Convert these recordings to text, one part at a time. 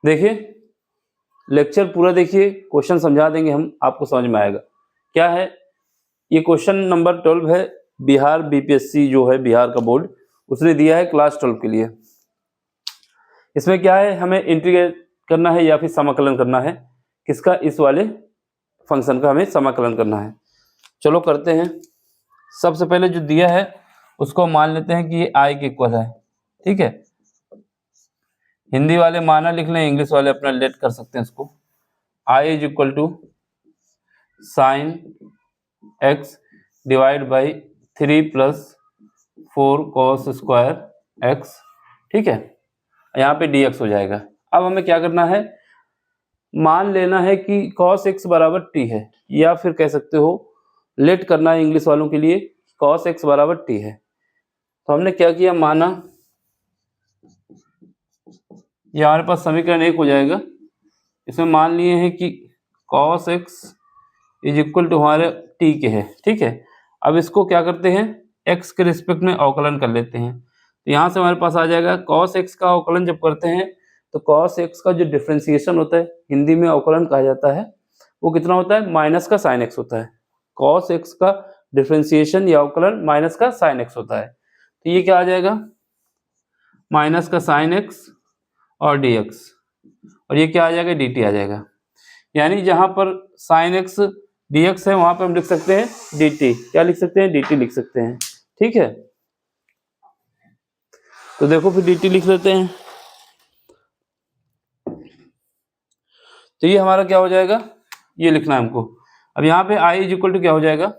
देखिए लेक्चर पूरा देखिए, क्वेश्चन समझा देंगे हम, आपको समझ में आएगा। क्या है ये क्वेश्चन नंबर 12 है, बिहार बीपीएससी जो है बिहार का बोर्ड, उसने दिया है क्लास 12 के लिए। इसमें क्या है, हमें इंटीग्रेट करना है या फिर समाकलन करना है, किसका, इस वाले फंक्शन का हमें समाकलन करना है। चलो करते हैं। सबसे पहले जो दिया है उसको मान लेते हैं कि ये आई के इक्वल है, ठीक है। हिंदी वाले माना लिख लें, इंग्लिश वाले अपना लेट कर सकते हैं इसको। I is equal to sine x divide by 3 plus 4 cos square x, ठीक है। यहाँ पे dx हो जाएगा। अब हमें क्या करना है, मान लेना है कि cos x बराबर t है, या फिर कह सकते हो लेट करना है इंग्लिश वालों के लिए, cos x बराबर t है। तो हमने क्या किया, माना, ये हमारे पास समीकरण 1 हो जाएगा। इसमें मान लिए हैं कि cos x is equal to हमारे t के है, ठीक है। अब इसको क्या करते हैं, x के रिस्पेक्ट में अवकलन कर लेते हैं। तो यहाँ से हमारे पास आ जाएगा cos x का अवकलन जब करते हैं तो cos x का जो डिफ्रेंसिएशन होता है, हिंदी में अवकलन कहा जाता है, वो कितना होता है, माइनस का sin x होता है। cos x का डिफ्रेंसिएशन या अवकलन माइनस का sin x होता है। तो ये क्या आ जाएगा, माइनस का sin x और dx, और ये क्या आ जाएगा, dt आ जाएगा। यानी जहां पर sin x dx है वहां पर हम लिख सकते हैं dt, क्या लिख सकते हैं, dt लिख सकते हैं, ठीक है। तो देखो फिर dt लिख लेते हैं। तो ये हमारा क्या हो जाएगा, ये लिखना है हमको। अब यहाँ पे i इज इक्वल टू क्या हो जाएगा,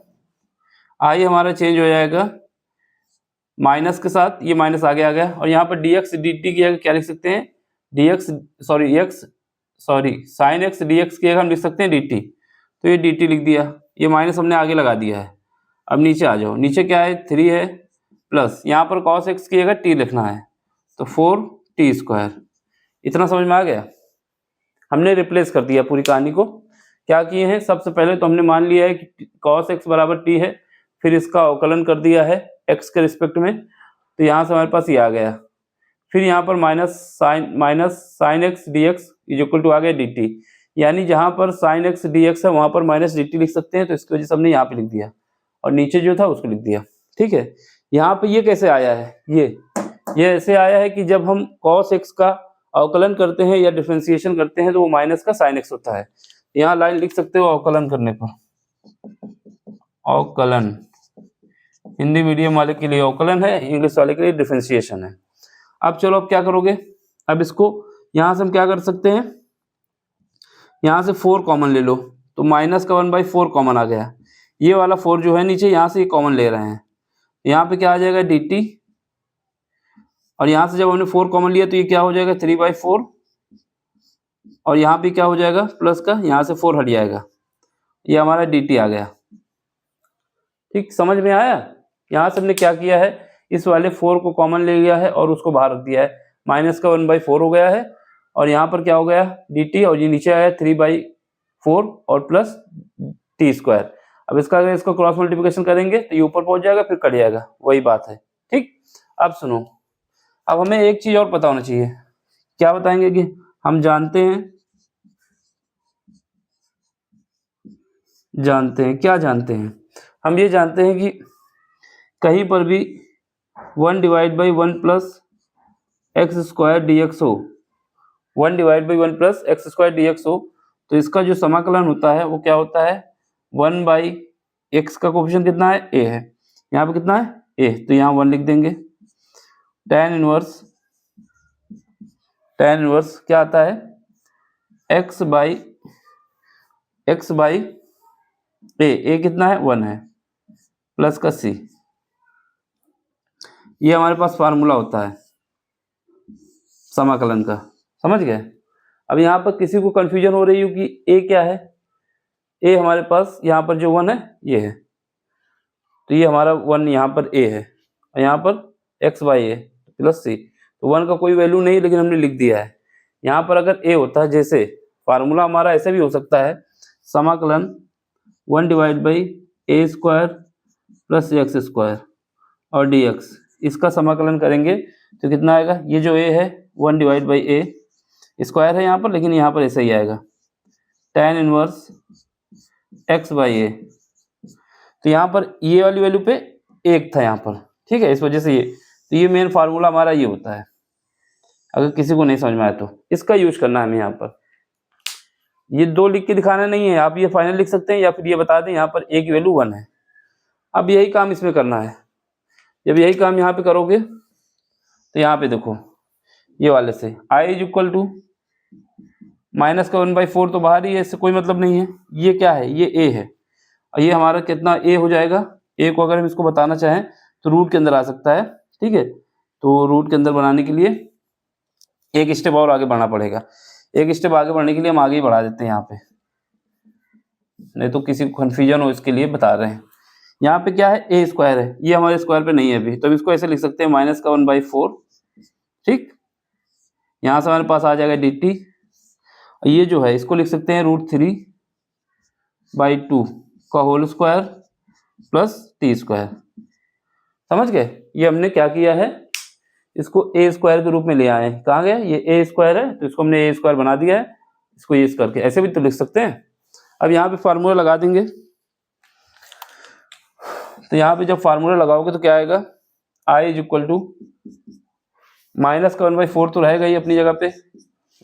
i हमारा चेंज हो जाएगा माइनस के साथ, ये माइनस आगे आ गया, और यहाँ पर dx dt की जगह क्या लिख सकते हैं, sin x dx की जगह हम लिख सकते हैं dt। तो ये dt लिख दिया, ये माइनस हमने आगे लगा दिया है। अब नीचे आ जाओ, नीचे क्या है, 3 है, प्लस यहाँ पर cos x की जगह t लिखना है, तो 4t स्क्वायर। इतना समझ में आ गया। हमने रिप्लेस कर दिया पूरी कहानी को। क्या किए हैं, सबसे पहले तो हमने मान लिया है कि cos x बराबर t है, फिर इसका अवकलन कर दिया है x के रिस्पेक्ट में, तो यहाँ से हमारे पास ये आ गया। फिर यहाँ पर minus sine x d x is equal to आ गया डी टी, यानी जहाँ पर साइन एक्स डी एक्स है वहाँ पर माइनस डी टी लिख सकते हैं, तो इसकी वजह से हमने यहाँ पे लिख दिया, और नीचे जो था उसको लिख दिया, ठीक है। यहाँ पे ये कैसे आया है, ये ऐसे आया है कि जब हम cos x का अवकलन करते हैं या डिफरेंशिएशन करते हैं तो वो माइनस का साइन एक्स होता है। यहाँ लाइन लिख सकते हो अवकलन करने पर, अवकलन हिंदी मीडियम वाले के लिए अवकलन है, इंग्लिश वाले के लिए डिफरेंशिएशन है। अब चलो अब क्या करोगे, अब इसको यहाँ से हम क्या कर सकते हैं, यहाँ से 4 कॉमन ले लो, तो माइनस का 1/4 कॉमन आ गया। ये वाला 4 जो है नीचे, यहाँ से ये कॉमन ले रहे हैं, यहाँ पे क्या आ जाएगा dt, और यहाँ से जब हमने 4 कॉमन लिया तो ये क्या हो जाएगा 3/4, और यहाँ पे क्या हो जाएगा प्लस का, यहाँ से 4 हट जाएगा, ये हमारा dt आ गया। ठीक समझ में आया। यहाँ से हमने क्या किया है, इस वाले 4 को कॉमन ले लिया है और उसको बाहर रख दिया है, माइनस का 1/4 हो गया है, और यहाँ पर क्या हो गया dt, और ये नीचे आया 3/4 और प्लस t स्क्वायर। अब इसका अगर इसको क्रॉस मल्टीप्लिकेशन करेंगे तो ये ऊपर पहुंच जाएगा, फिर कट जाएगा, वही बात है। ठीक, अब सुनो, अब हमें एक चीज और पता होना चाहिए। क्या बताएंगे कि हम जानते हैं क्या जानते हैं, हम ये जानते हैं कि कहीं पर भी 1/1 plus x square D x हो, 1/1 plus x square D x हो, तो इसका जो समाकलन होता है वो क्या होता है, 1/x का कोफिशिएंट कितना है, a है, यहाँ पे कितना है a, तो यहाँ 1 लिख देंगे। tan इनवर्स क्या आता है, x बाई a कितना है 1 है, प्लस का c, ये हमारे पास फार्मूला होता है समाकलन का, समझ गए। अब यहाँ पर किसी को कंफ्यूजन हो रही हो कि a क्या है, a हमारे पास यहाँ पर जो 1 है ये है, तो ये हमारा 1 यहाँ पर a है, और यहाँ पर x/a प्लस c, तो 1 का कोई वैल्यू नहीं, लेकिन हमने लिख दिया है। यहाँ पर अगर a होता है, जैसे फार्मूला हमारा ऐसे भी हो सकता है, समाकलन 1/a square plus x square और dx, इसका समाकलन करेंगे तो कितना आएगा, ये जो a है 1/a, स्क्वायर है यहाँ पर, लेकिन यहाँ पर ऐसा ही आएगा tan इनवर्स x बाई ए। तो यहाँ पर ये वाली वैल्यू पे 1 था यहाँ पर, ठीक है, इस वजह से ये, तो ये मेन फार्मूला हमारा ये होता है। अगर किसी को नहीं समझ में आया तो इसका यूज करना है हमें। यहाँ पर ये 2 लिख के दिखाना नहीं है, आप ये फाइनल लिख सकते हैं या फिर ये बता दें यहाँ पर a की वैल्यू 1 है। अब यही काम इसमें करना है। जब यही काम यहाँ पे करोगे तो यहाँ पे देखो ये वाले से i is equal to minus का 1/4 तो बाहर ही है, इससे कोई मतलब नहीं है। ये क्या है, ये a है, और ये हमारा कितना a हो जाएगा। a को अगर हम इसको बताना चाहें तो रूट के अंदर आ सकता है, ठीक है। तो रूट के अंदर बनाने के लिए एक स्टेप और आगे बढ़ना पड़ेगा। एक स्टेप आगे बढ़ने के लिए हम आगे ही बढ़ा देते हैं यहाँ पे, नहीं तो किसी को कन्फ्यूजन हो इसके लिए बता रहे हैं। यहाँ पे क्या है, a स्क्वायर है, ये हमारे स्क्वायर पे नहीं है अभी, तो इसको ऐसे लिख सकते हैं माइनस का 1/4, ठीक। यहाँ से हमारे पास आ जाएगा dt, ये जो है इसको लिख सकते हैं √3/2 का whole square plus t square. समझ गए, ये हमने क्या किया है, इसको a स्क्वायर के रूप में ले आए हैं। कहाँ गया, ये a स्क्वायर है तो इसको हमने a स्क्वायर बना दिया है, इसको ये करके ऐसे भी तो लिख सकते हैं। अब यहाँ पे फार्मूला लगा देंगे, तो यहाँ पे जब फार्मूला लगाओगे तो क्या आएगा, i is equal to minus का 1/4 तो रहेगा ही अपनी जगह पे,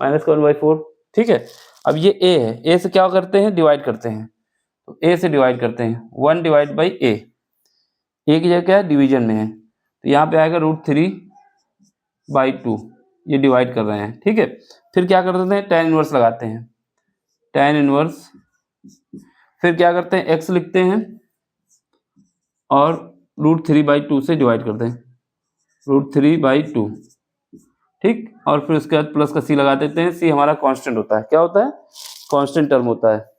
माइनस का 1/4, ठीक है। अब ये a है, a से क्या करते हैं, डिवाइड करते हैं, तो a से डिवाइड करते हैं 1 डिवाइड बाई a, a की जगह क्या है, डिवीजन में है, तो यहाँ पे आएगा √3/2, ये डिवाइड कर रहे हैं, ठीक है। फिर क्या कर देते हैं, tan इनवर्स लगाते हैं, tan इनवर्स, फिर क्या करते हैं, x लिखते हैं और √3/2 से डिवाइड करते हैं, √3/2, ठीक। और फिर उसके बाद प्लस का c लगा देते हैं। c हमारा कांस्टेंट होता है, क्या होता है, कांस्टेंट टर्म होता है,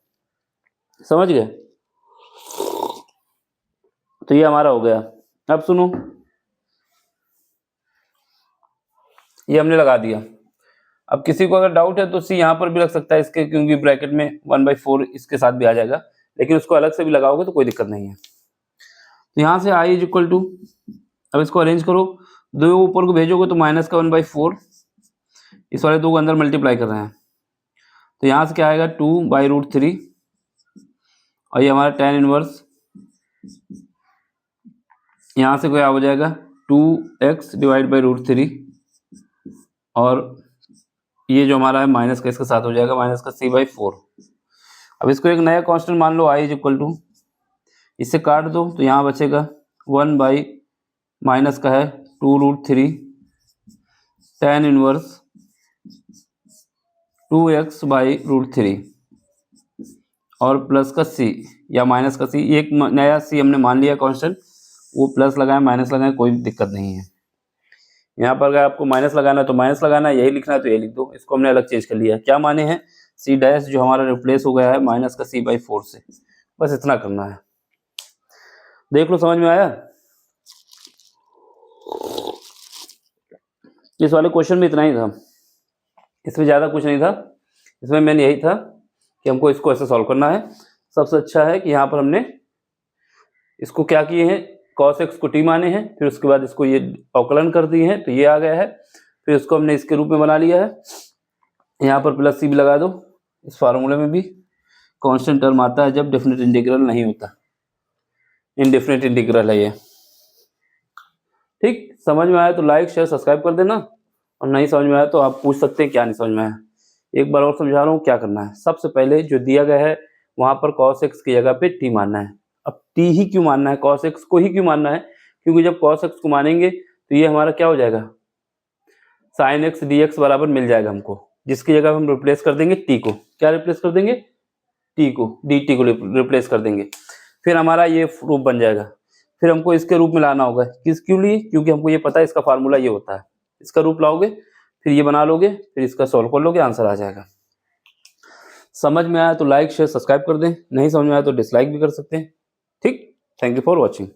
समझ गए। तो ये हमारा हो गया। अब सुनो, ये हमने लगा दिया। अब किसी को अगर डाउट है तो c यहाँ पर भी लग सकता है इसके, क्योंकि ब्रैकेट में 1/4 इसके साथ भी आ जाएगा, लेकिन उसको अलग से भी लगाओगे तो कोई दिक्कत नहीं है। तो यहाँ से i इज इक्वल टू, अब इसको अरेंज करो, दो ऊपर को भेजोगे तो माइनस का 1/4, इस वाले 2 को अंदर मल्टीप्लाई कर रहे हैं, तो यहाँ से क्या आएगा 2/√3, और ये हमारा tan इनवर्स, यहाँ से क्या हो जाएगा 2x डिवाइड बाई √3, और ये जो हमारा है माइनस का इसके साथ हो जाएगा माइनस का c/4। अब इसको एक नया कांस्टेंट मान लो, i इज इक्वल टू, इससे काट दो तो यहाँ बचेगा 1 बाई माइनस का है 2√3 tan इनवर्स 2x बाई √3 और प्लस का c या माइनस का c, एक नया c हमने मान लिया कांस्टेंट, वो प्लस लगाए माइनस लगाए कोई दिक्कत नहीं है। यहाँ पर अगर आपको माइनस लगाना है तो माइनस लगाना है, यही लिखना है तो यही लिख दो। इसको हमने अलग चेंज कर लिया, क्या माने हैं, c डैश जो हमारा रिप्लेस हो गया है माइनस का c/4 से, बस इतना करना है। देख लो समझ में आया। इस वाले क्वेश्चन में इतना ही था, इसमें ज़्यादा कुछ नहीं था। इसमें मेन यही था कि हमको इसको ऐसे सॉल्व करना है। सबसे अच्छा है कि यहाँ पर हमने इसको क्या किए हैं, cos x को t माने हैं, फिर उसके बाद इसको ये अवकलन कर दिए हैं, तो ये आ गया है। फिर इसको हमने इसके रूप में बना लिया है, यहाँ पर प्लस c भी लगा दो। इस फार्मूले में भी कांस्टेंट टर्म आता है जब डेफिनेट इंटीग्रल नहीं होता, इनडेफिनेट इंटीग्रल है ये, ठीक। समझ में आया तो लाइक शेयर सब्सक्राइब कर देना, और नहीं समझ में आया तो आप पूछ सकते हैं क्या नहीं समझ में आया। एक बार और समझा रहा हूँ क्या करना है। सबसे पहले जो दिया गया है वहाँ पर cos x की जगह पे t मानना है। अब t ही क्यों मानना है, cos x को ही क्यों मानना है, क्योंकि जब cos x को मानेंगे तो ये हमारा क्या हो जाएगा, sin x dx बराबर मिल जाएगा हमको, जिसकी जगह हम रिप्लेस कर देंगे t को। क्या रिप्लेस कर देंगे, t को, dt को रिप्लेस कर देंगे। फिर हमारा ये रूप बन जाएगा। फिर हमको इसके रूप में लाना होगा, क्यों लिए, क्योंकि हमको ये पता है इसका फार्मूला ये होता है। इसका रूप लाओगे, फिर ये बना लोगे, फिर इसका सॉल्व कर लोगे, आंसर आ जाएगा। समझ में आया तो लाइक शेयर सब्सक्राइब कर दें, नहीं समझ में आया तो डिसलाइक भी कर सकते हैं, ठीक। Thank you for watching.